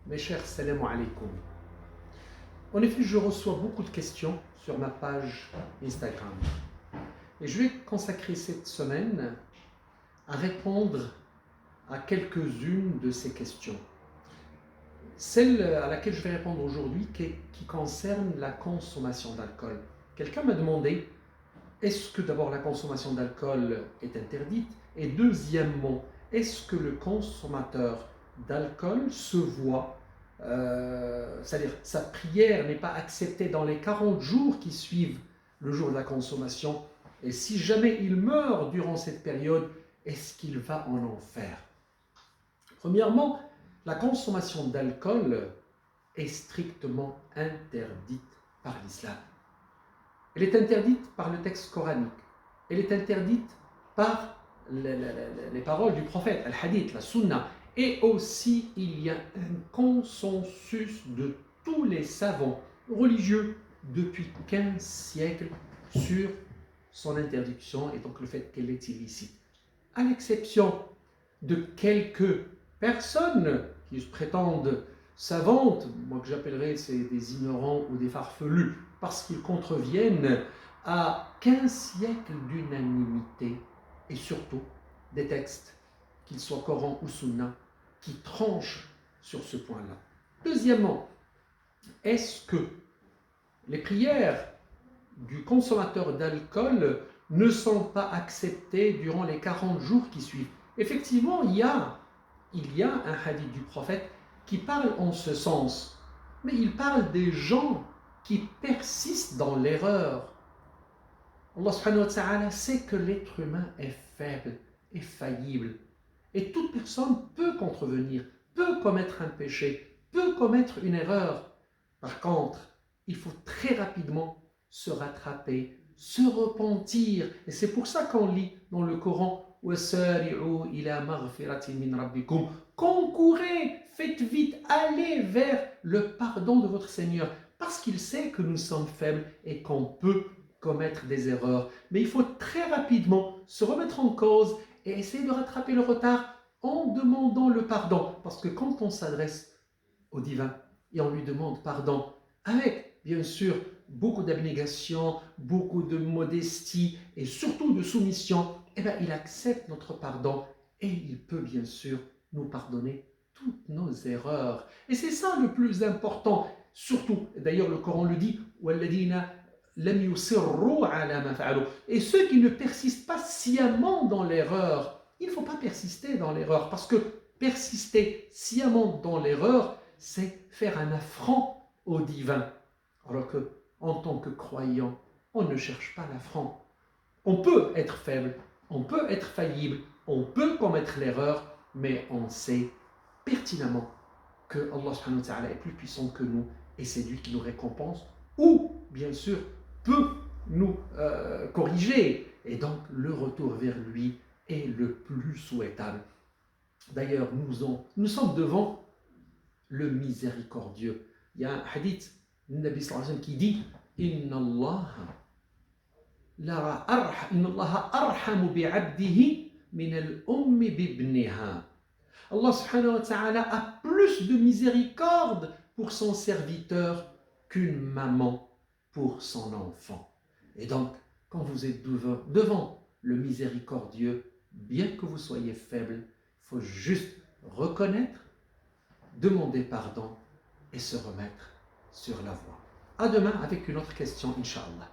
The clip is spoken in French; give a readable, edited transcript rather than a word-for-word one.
Mes chers salam alaikum. En effet, je reçois beaucoup de questions sur ma page Instagram. Et je vais consacrer cette semaine à répondre à quelques-unes de ces questions. Celle à laquelle je vais répondre aujourd'hui qui concerne la consommation d'alcool. Quelqu'un m'a demandé, est-ce que d'abord la consommation d'alcool est interdite? Et deuxièmement, est-ce que le consommateur d'alcool se voit, c'est-à-dire sa prière n'est pas acceptée dans les 40 jours qui suivent le jour de la consommation, et si jamais il meurt durant cette période, est-ce qu'il va en enfer? Premièrement, la consommation d'alcool est strictement interdite par l'islam. Elle est interdite par le texte coranique. Elle est interdite par les paroles du prophète, al-hadith, la sunna. Et aussi, il y a un consensus de tous les savants religieux depuis 15 siècles sur son interdiction et donc le fait qu'elle est illicite. À l'exception de quelques personnes qui se prétendent savantes, moi que j'appellerais des ignorants ou des farfelus, parce qu'ils contreviennent à 15 siècles d'unanimité et surtout des textes, qu'ils soient Coran ou Sunna, qui tranchent sur ce point-là. Deuxièmement, est-ce que les prières du consommateur d'alcool ne sont pas acceptées durant les 40 jours qui suivent? Effectivement, il y a un hadith du prophète qui parle en ce sens, mais il parle des gens qui persistent dans l'erreur. Allah subhanahu wa ta'ala sait que l'être humain est faible, est faillible, et toute personne peut contrevenir, peut commettre un péché, peut commettre une erreur. Par contre, il faut très rapidement se rattraper, se repentir. Et c'est pour ça qu'on lit dans le Coran concourez, faites vite, allez vers le pardon de votre Seigneur, parce qu'il sait que nous sommes faibles et qu'on peut commettre des erreurs. Mais il faut très rapidement se remettre en cause et essayer de rattraper le retard en demandant le pardon. Parce que quand on s'adresse au divin et on lui demande pardon, avec bien sûr beaucoup d'abnégation, beaucoup de modestie et surtout de soumission, eh bien, il accepte notre pardon et il peut bien sûr nous pardonner toutes nos erreurs. Et c'est ça le plus important. Surtout, d'ailleurs le Coran le dit, et ceux qui ne persistent pas sciemment dans l'erreur, il ne faut pas persister dans l'erreur, parce que persister sciemment dans l'erreur, c'est faire un affront au divin. Alors que, en tant que croyant, on ne cherche pas l'affront. On peut être faible, on peut être faillible, on peut commettre l'erreur, mais on sait pertinemment que Allah subhanahu wa ta'ala est plus puissant que nous et c'est lui qui nous récompense ou, bien sûr, peut nous corriger. Et donc, le retour vers lui est le plus souhaitable. D'ailleurs, nous sommes devant le miséricordieux. Il y a un hadith du Nabi sallallahu alayhi wa sallam qui dit Inna Allah arhamu bi'abdihi min al-ummi bibniha. Allah subhanahu wa ta'ala a plus de miséricorde pour son serviteur qu'une maman pour son enfant. Et donc, quand vous êtes devant le miséricordieux, bien que vous soyez faible, il faut juste reconnaître, demander pardon et se remettre sur la voie. À demain avec une autre question, Inch'Allah.